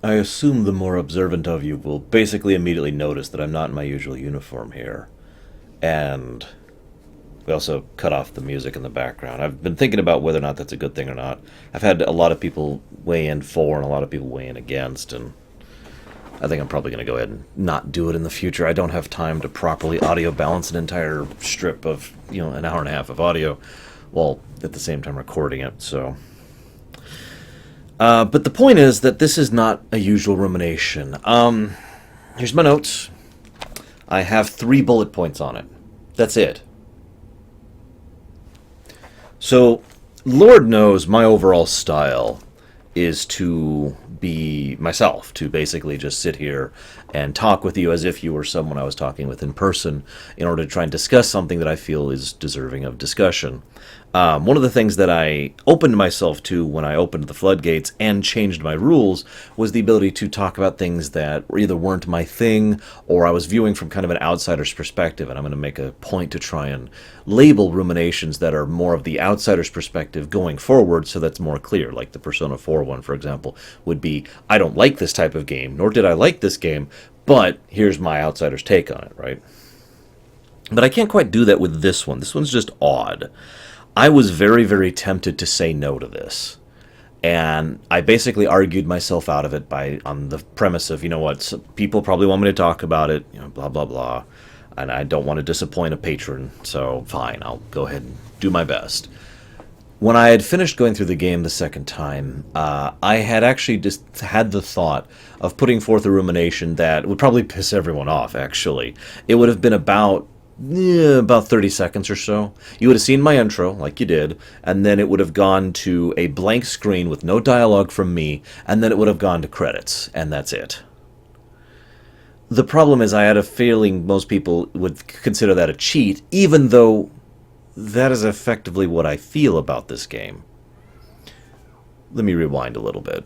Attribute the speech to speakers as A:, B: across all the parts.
A: I assume the more observant of you will basically immediately notice that I'm not in my usual uniform here. And we also cut off the music in the background. I've been thinking about whether or not that's a good thing or not. I've had a lot of people weigh in for and a lot of people weigh in against, and I think I'm probably going to go ahead and not do it in the future. I don't have time to properly audio balance an entire strip of, an hour and a half of audio while at the same time recording it, so. But the point is that this is not a usual rumination. Here's my notes. I have 3 bullet points on it. That's it. So, Lord knows my overall style is to be myself, to basically just sit here and talk with you as if you were someone I was talking with in person in order to try and discuss something that I feel is deserving of discussion. One of the things that I opened myself to when I opened the floodgates and changed my rules was the ability to talk about things that either weren't my thing or I was viewing from kind of an outsider's perspective. And I'm going to make a point to try and label ruminations that are more of the outsider's perspective going forward so that's more clear. Like the Persona 4 one, for example, would be, I don't like this type of game, nor did I like this game, but here's my outsider's take on it, right? But I can't quite do that with this one. This one's just odd. I was very, very tempted to say no to this. And I basically argued myself out of it on the premise of, people probably want me to talk about it, blah, blah, blah. And I don't want to disappoint a patron, so fine, I'll go ahead and do my best. When I had finished going through the game the second time, I had actually just had the thought of putting forth a rumination that would probably piss everyone off, actually. It would have been about 30 seconds or so. You would have seen my intro, like you did, and then it would have gone to a blank screen with no dialogue from me, and then it would have gone to credits, and that's it. The problem is I had a feeling most people would consider that a cheat, even though that is effectively what I feel about this game. Let me rewind a little bit.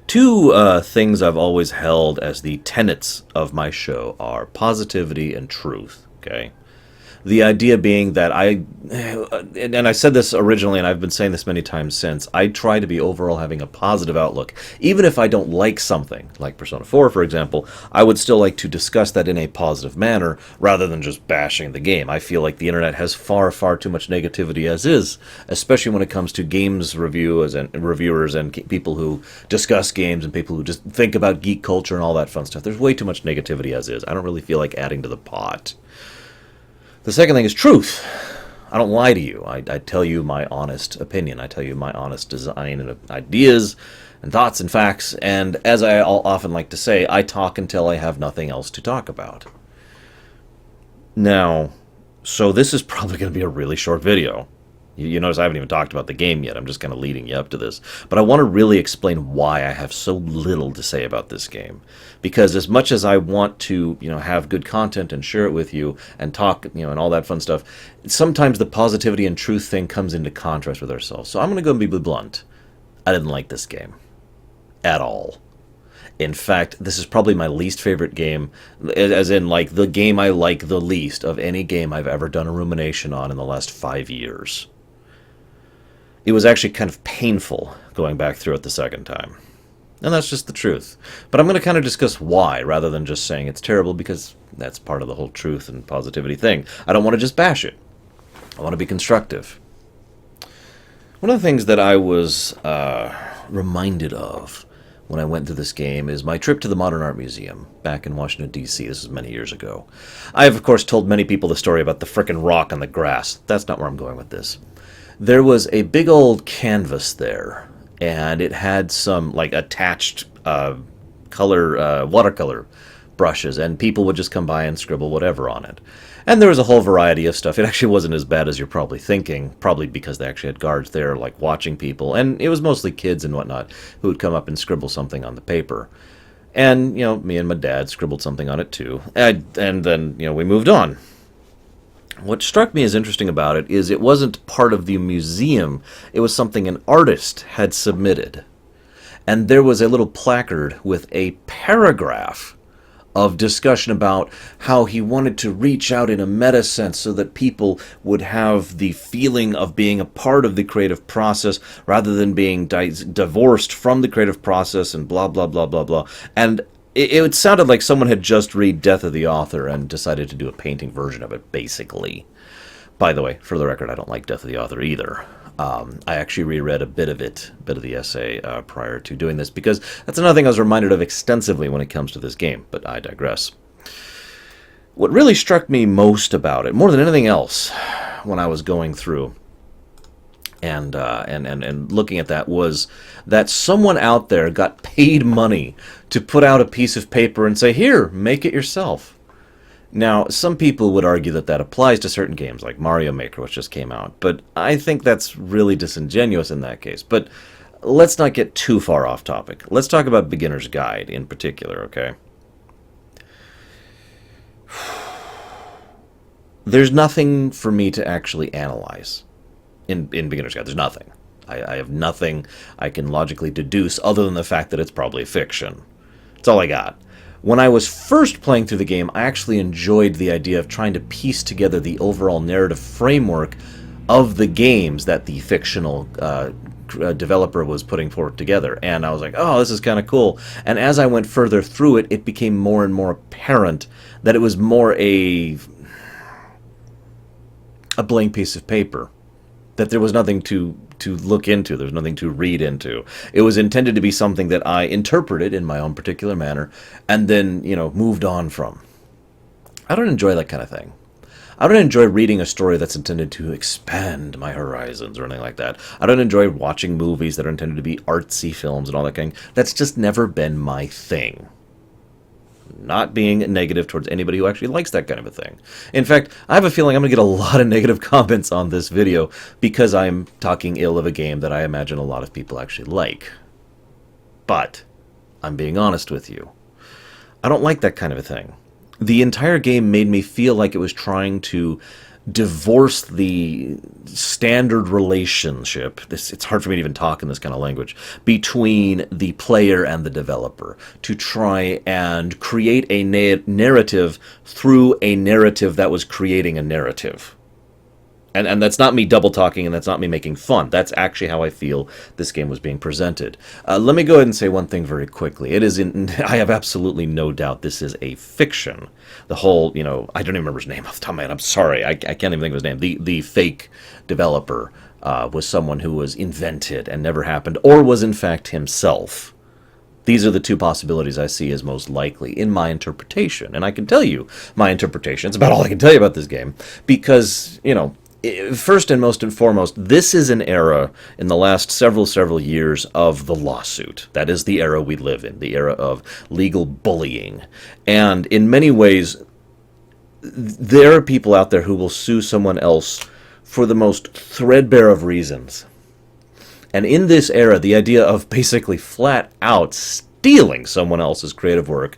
A: 2 things I've always held as the tenets of my show are positivity and truth, okay? The idea being that and I said this originally and I've been saying this many times since, I try to be overall having a positive outlook. Even if I don't like something, like Persona 4 for example, I would still like to discuss that in a positive manner rather than just bashing the game. I feel like the internet has far, far too much negativity as is, especially when it comes to games reviewers and people who discuss games and people who just think about geek culture and all that fun stuff. There's way too much negativity as is. I don't really feel like adding to the pot. The second thing is truth. I don't lie to you. I tell you my honest opinion. I tell you my honest design and ideas and thoughts and facts. And as I often like to say, I talk until I have nothing else to talk about. Now, so this is probably going to be a really short video. You notice I haven't even talked about the game yet. I'm just kind of leading you up to this. But I want to really explain why I have so little to say about this game. Because as much as I want to, have good content and share it with you and talk, and all that fun stuff, sometimes the positivity and truth thing comes into contrast with ourselves. So I'm going to go and be blunt. I didn't like this game. At all. In fact, this is probably my least favorite game, as in, like, the game I like the least of any game I've ever done a rumination on in the last 5 years. It was actually kind of painful going back through it the second time. And that's just the truth. But I'm going to kind of discuss why, rather than just saying it's terrible, because that's part of the whole truth and positivity thing. I don't want to just bash it. I want to be constructive. One of the things that I was reminded of when I went through this game is my trip to the Modern Art Museum back in Washington, D.C. This is many years ago. I have, of course, told many people the story about the frickin' rock on the grass. That's not where I'm going with this. There was a big old canvas there, and it had some, like, attached watercolor brushes, and people would just come by and scribble whatever on it. And there was a whole variety of stuff. It actually wasn't as bad as you're probably thinking, probably because they actually had guards there, like, watching people, and it was mostly kids and whatnot who would come up and scribble something on the paper. And, me and my dad scribbled something on it, too. And then, we moved on. What struck me as interesting about it is it wasn't part of the museum. It was something an artist had submitted. And there was a little placard with a paragraph of discussion about how he wanted to reach out in a meta sense so that people would have the feeling of being a part of the creative process rather than being divorced from the creative process and blah, blah, blah, blah, blah. And it sounded like someone had just read Death of the Author and decided to do a painting version of it, basically. By the way, for the record, I don't like Death of the Author either. I actually reread a bit of the essay prior to doing this, because that's another thing I was reminded of extensively when it comes to this game, but I digress. What really struck me most about it, more than anything else, when I was going through and looking at that, was that someone out there got paid money to put out a piece of paper and say, here, make it yourself. Now, some people would argue that that applies to certain games, like Mario Maker, which just came out, but I think that's really disingenuous in that case. But let's not get too far off topic. Let's talk about Beginner's Guide in particular, okay? There's nothing for me to actually analyze in Beginner's Guide. There's nothing. I have nothing I can logically deduce other than the fact that it's probably fiction. That's all I got. When I was first playing through the game, I actually enjoyed the idea of trying to piece together the overall narrative framework of the games that the fictional developer was putting forward together. And I was like, oh, this is kind of cool. And as I went further through it, it became more and more apparent that it was more a blank piece of paper. That there was nothing to look into. There was nothing to read into. It was intended to be something that I interpreted in my own particular manner and then, moved on from. I don't enjoy that kind of thing. I don't enjoy reading a story that's intended to expand my horizons or anything like that. I don't enjoy watching movies that are intended to be artsy films and all that kind of thing. That's just never been my thing. Not being negative towards anybody who actually likes that kind of a thing. In fact, I have a feeling I'm going to get a lot of negative comments on this video because I'm talking ill of a game that I imagine a lot of people actually like. But I'm being honest with you. I don't like that kind of a thing. The entire game made me feel like it was trying to divorce the standard relationship, it's hard for me to even talk in this kind of language, between the player and the developer, to try and create a narrative through a narrative that was creating a narrative. And that's not me double talking, and that's not me making fun. That's actually how I feel this game was being presented. Let me go ahead and say one thing very quickly. I have absolutely no doubt this is a fiction. The whole, I don't even remember his name off the top of my head. I'm sorry, I can't even think of his name. The fake developer was someone who was invented and never happened, or was in fact himself. These are the two possibilities I see as most likely in my interpretation. And I can tell you my interpretation. It's about all I can tell you about this game. Because, first and most and foremost, this is an era in the last several years of the lawsuit. That is the era we live in, the era of legal bullying. And in many ways, there are people out there who will sue someone else for the most threadbare of reasons. And in this era, the idea of basically flat out stealing someone else's creative work,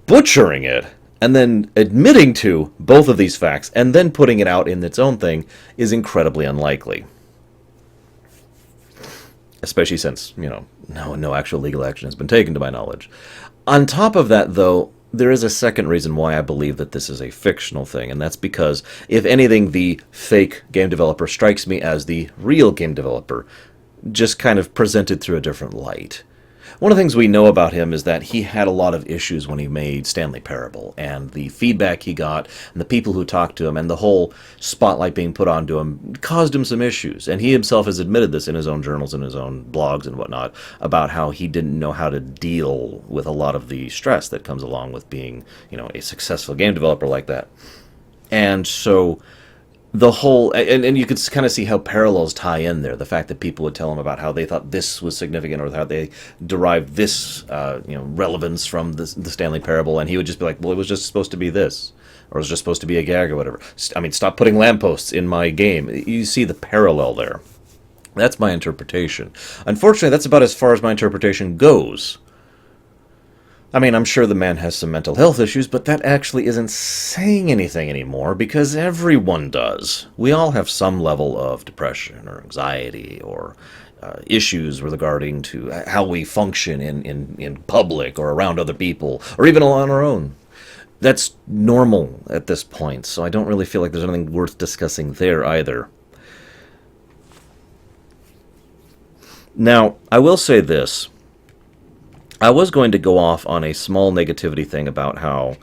A: butchering it, and then admitting to both of these facts, and then putting it out in its own thing, is incredibly unlikely. Especially since, no actual legal action has been taken to my knowledge. On top of that, though, there is a second reason why I believe that this is a fictional thing, and that's because, if anything, the fake game developer strikes me as the real game developer, just kind of presented through a different light. One of the things we know about him is that he had a lot of issues when he made Stanley Parable, and the feedback he got, and the people who talked to him, and the whole spotlight being put onto him caused him some issues. And he himself has admitted this in his own journals and his own blogs and whatnot, about how he didn't know how to deal with a lot of the stress that comes along with being, a successful game developer like that. And so the whole, and you could kind of see how parallels tie in there. The fact that people would tell him about how they thought this was significant, or how they derived this, relevance from the Stanley Parable, and he would just be like, well, it was just supposed to be this, or it was just supposed to be a gag or whatever. Stop putting lampposts in my game. You see the parallel there. That's my interpretation. Unfortunately, that's about as far as my interpretation goes. I'm sure the man has some mental health issues, but that actually isn't saying anything anymore, because everyone does. We all have some level of depression or anxiety or issues regarding to how we function in public or around other people or even on our own. That's normal at this point, so I don't really feel like there's anything worth discussing there either. Now, I will say this. I was going to go off on a small negativity thing about how,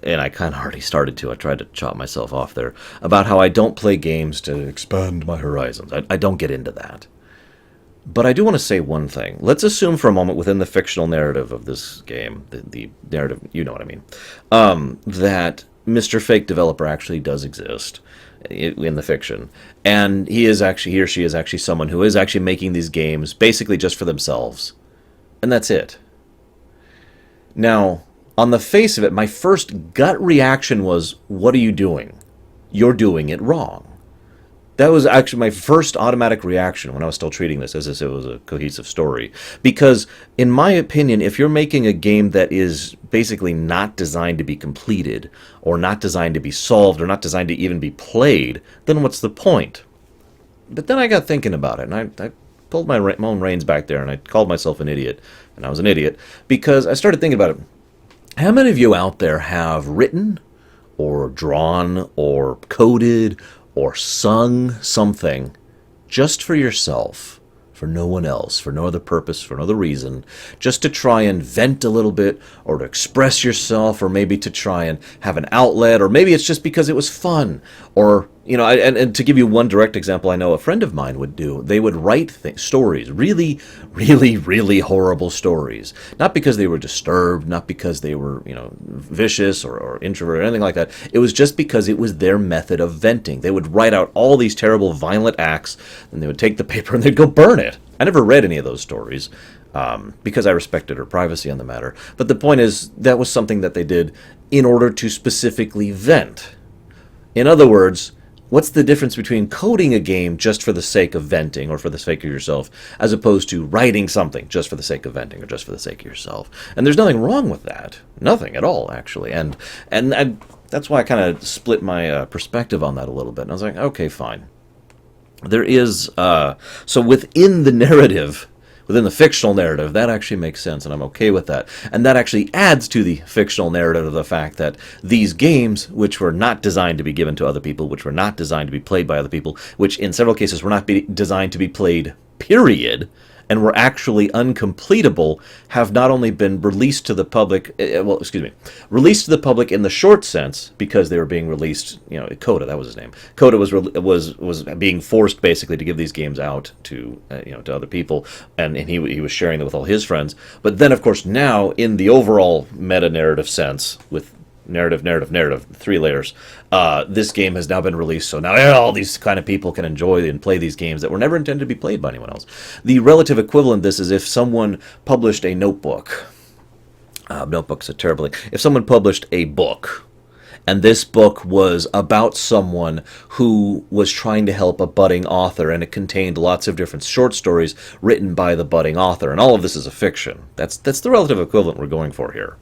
A: and I kind of already started to, I tried to chop myself off there, about how I don't play games to expand my horizons. I don't get into that. But I do want to say one thing. Let's assume for a moment within the fictional narrative of this game, the narrative, you know what I mean, that Mr. Fake Developer actually does exist in the fiction. And he or she is actually someone who is actually making these games basically just for themselves. And that's it. Now, on the face of it, my first gut reaction was, what are you doing? You're doing it wrong. That was actually my first automatic reaction when I was still treating this as if it was a cohesive story. Because, in my opinion, if you're making a game that is basically not designed to be completed, or not designed to be solved, or not designed to even be played, then what's the point? But then I got thinking about it, and I pulled my own reins back there, and I called myself an idiot. And I was an idiot, because I started thinking about it. How many of you out there have written, or drawn, or coded, or sung something just for yourself, for no one else, for no other purpose, for no other reason, just to try and vent a little bit, or to express yourself, or maybe to try and have an outlet, or maybe it's just because it was fun, or, you know, and to give you one direct example I know a friend of mine would do, they would write stories, really, really, really horrible stories, not because they were disturbed, not because they were, you know, vicious or introvert or anything like that. It was just because it was their method of venting. They would write out all these terrible, violent acts, and they would take the paper and they'd go burn it. I never read any of those stories, because I respected her privacy on the matter. But the point is, that was something that they did in order to specifically vent. In other words, what's the difference between coding a game just for the sake of venting or for the sake of yourself, as opposed to writing something just for the sake of venting or just for the sake of yourself? And there's nothing wrong with that. Nothing at all, actually. And that's why I kind of split my perspective on that a little bit. And I was like, okay, fine. There is, so within the narrative, within the fictional narrative, that actually makes sense, and I'm okay with that. And that actually adds to the fictional narrative of the fact that these games, which were not designed to be given to other people, which were not designed to be played by other people, which in several cases were not designed to be played, period, and were actually uncompletable, have not only been released to the public, released to the public in the short sense, because they were being released, you know, Coda, that was his name. Coda was being forced basically to give these games out to, to other people, and he was sharing them with all his friends. But then, of course, now in the overall meta-narrative sense, with narrative, 3 layers. This game has now been released, so now all these kind of people can enjoy and play these games that were never intended to be played by anyone else. The relative equivalent of this is if someone published a notebook. Notebook's a terrible thing. If someone published a book, and this book was about someone who was trying to help a budding author, and it contained lots of different short stories written by the budding author, and all of this is a fiction. That's the relative equivalent we're going for here.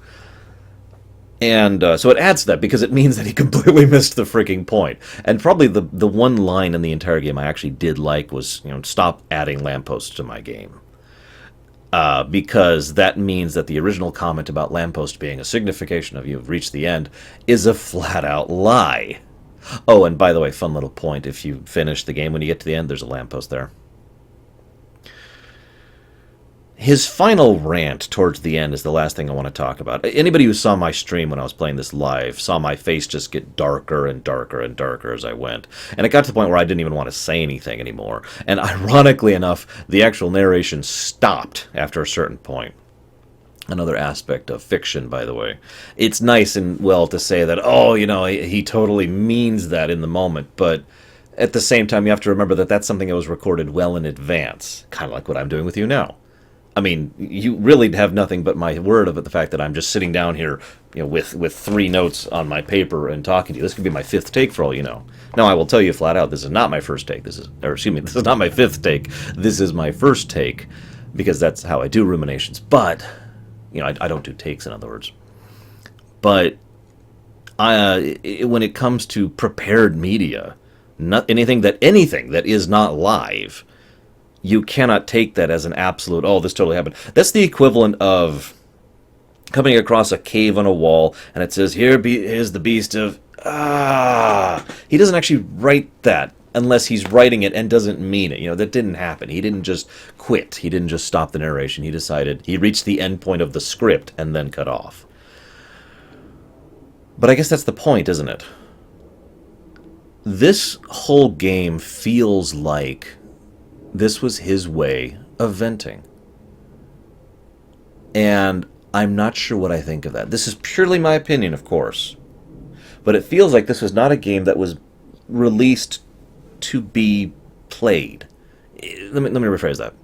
A: And so it adds to that, because it means that he completely missed the freaking point. And probably the one line in the entire game I actually did like was, stop adding lampposts to my game. Because that means that the original comment about lamppost being a signification of you've reached the end is a flat-out lie. Oh, and by the way, fun little point, if you finish the game, when you get to the end, there's a lamppost there. His final rant towards the end is the last thing I want to talk about. Anybody who saw my stream when I was playing this live saw my face just get darker and darker and darker as I went. And it got to the point where I didn't even want to say anything anymore. And ironically enough, the actual narration stopped after a certain point. Another aspect of fiction, by the way. It's nice and well to say that, he totally means that in the moment, but at the same time you have to remember that that's something that was recorded well in advance, kind of like what I'm doing with you now. I mean, you really have nothing but my word of it, the fact that I'm just sitting down here, with 3 notes on my paper and talking to you. This could be my 5th take for all you know. Now, I will tell you flat out, this is not my first take. This is not my 5th take. This is my first take, because that's how I do ruminations. But, I don't do takes, in other words. But when it comes to prepared media, anything that is not live, you cannot take that as an absolute, oh, this totally happened. That's the equivalent of coming across a cave on a wall and it says, here's the beast of, He doesn't actually write that unless he's writing it and doesn't mean it. That didn't happen. He didn't just quit. He didn't just stop the narration. He decided, he reached the end point of the script and then cut off. But I guess that's the point, isn't it? This whole game feels like this was his way of venting. And I'm not sure what I think of that. This is purely my opinion, of course. But it feels like this was not a game that was released to be played. Let me rephrase that.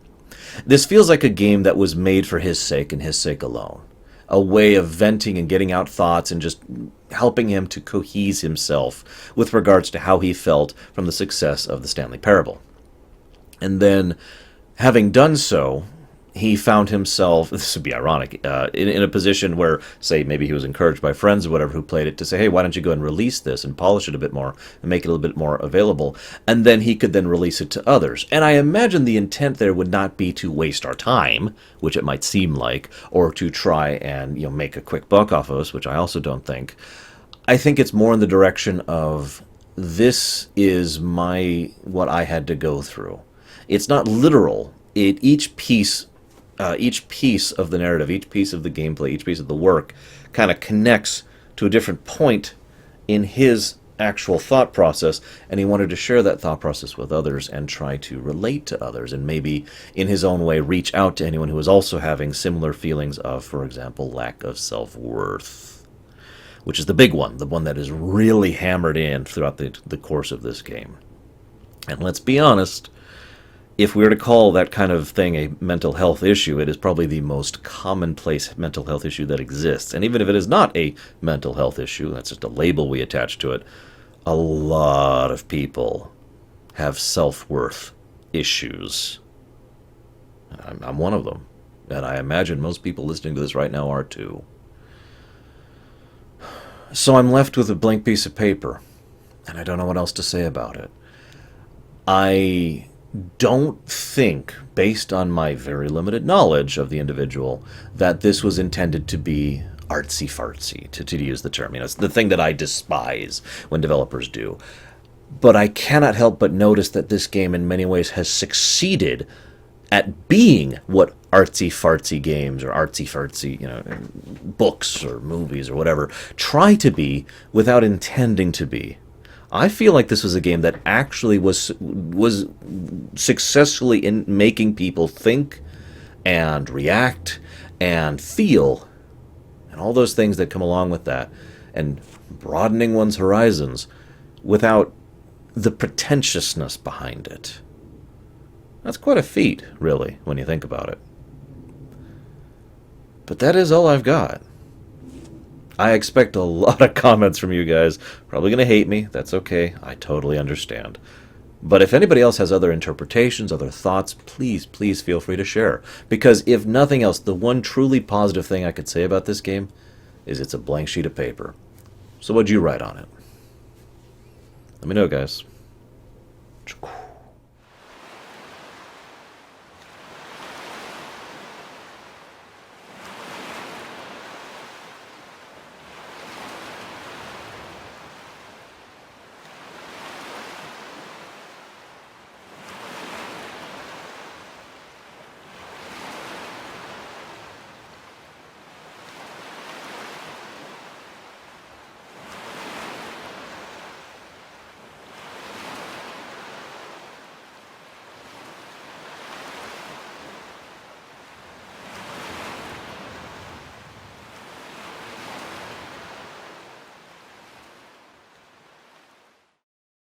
A: This feels like a game that was made for his sake and his sake alone. A way of venting and getting out thoughts and just helping him to cohese himself with regards to how he felt from the success of the Stanley Parable. And then, having done so, he found himself, this would be ironic, in a position where, say, maybe he was encouraged by friends or whatever who played it to say, hey, why don't you go and release this and polish it a bit more and make it a little bit more available? And then he could then release it to others. And I imagine the intent there would not be to waste our time, which it might seem like, or to try and make a quick buck off of us, which I also don't think. I think it's more in the direction of, this is what I had to go through. It's not literal. Each piece of the narrative, each piece of the gameplay, each piece of the work kind of connects to a different point in his actual thought process, and he wanted to share that thought process with others and try to relate to others and maybe in his own way reach out to anyone who is also having similar feelings of, for example, lack of self-worth, which is the big one, the one that is really hammered in throughout the course of this game. And let's be honest, if we were to call that kind of thing a mental health issue, it is probably the most commonplace mental health issue that exists. And even if it is not a mental health issue, that's just a label we attach to it, a lot of people have self-worth issues. I'm one of them. And I imagine most people listening to this right now are too. So I'm left with a blank piece of paper, and I don't know what else to say about it. I don't think, based on my very limited knowledge of the individual, that this was intended to be artsy-fartsy, to use the term. It's the thing that I despise when developers do. But I cannot help but notice that this game in many ways has succeeded at being what artsy-fartsy games or artsy-fartsy, books or movies or whatever try to be without intending to be. I feel like this was a game that actually was successfully in making people think and react and feel and all those things that come along with that, and broadening one's horizons without the pretentiousness behind it. That's quite a feat, really, when you think about it. But that is all I've got. I expect a lot of comments from you guys. Probably going to hate me. That's okay. I totally understand. But if anybody else has other interpretations, other thoughts, please feel free to share. Because if nothing else, the one truly positive thing I could say about this game is it's a blank sheet of paper. So what'd you write on it? Let me know, guys.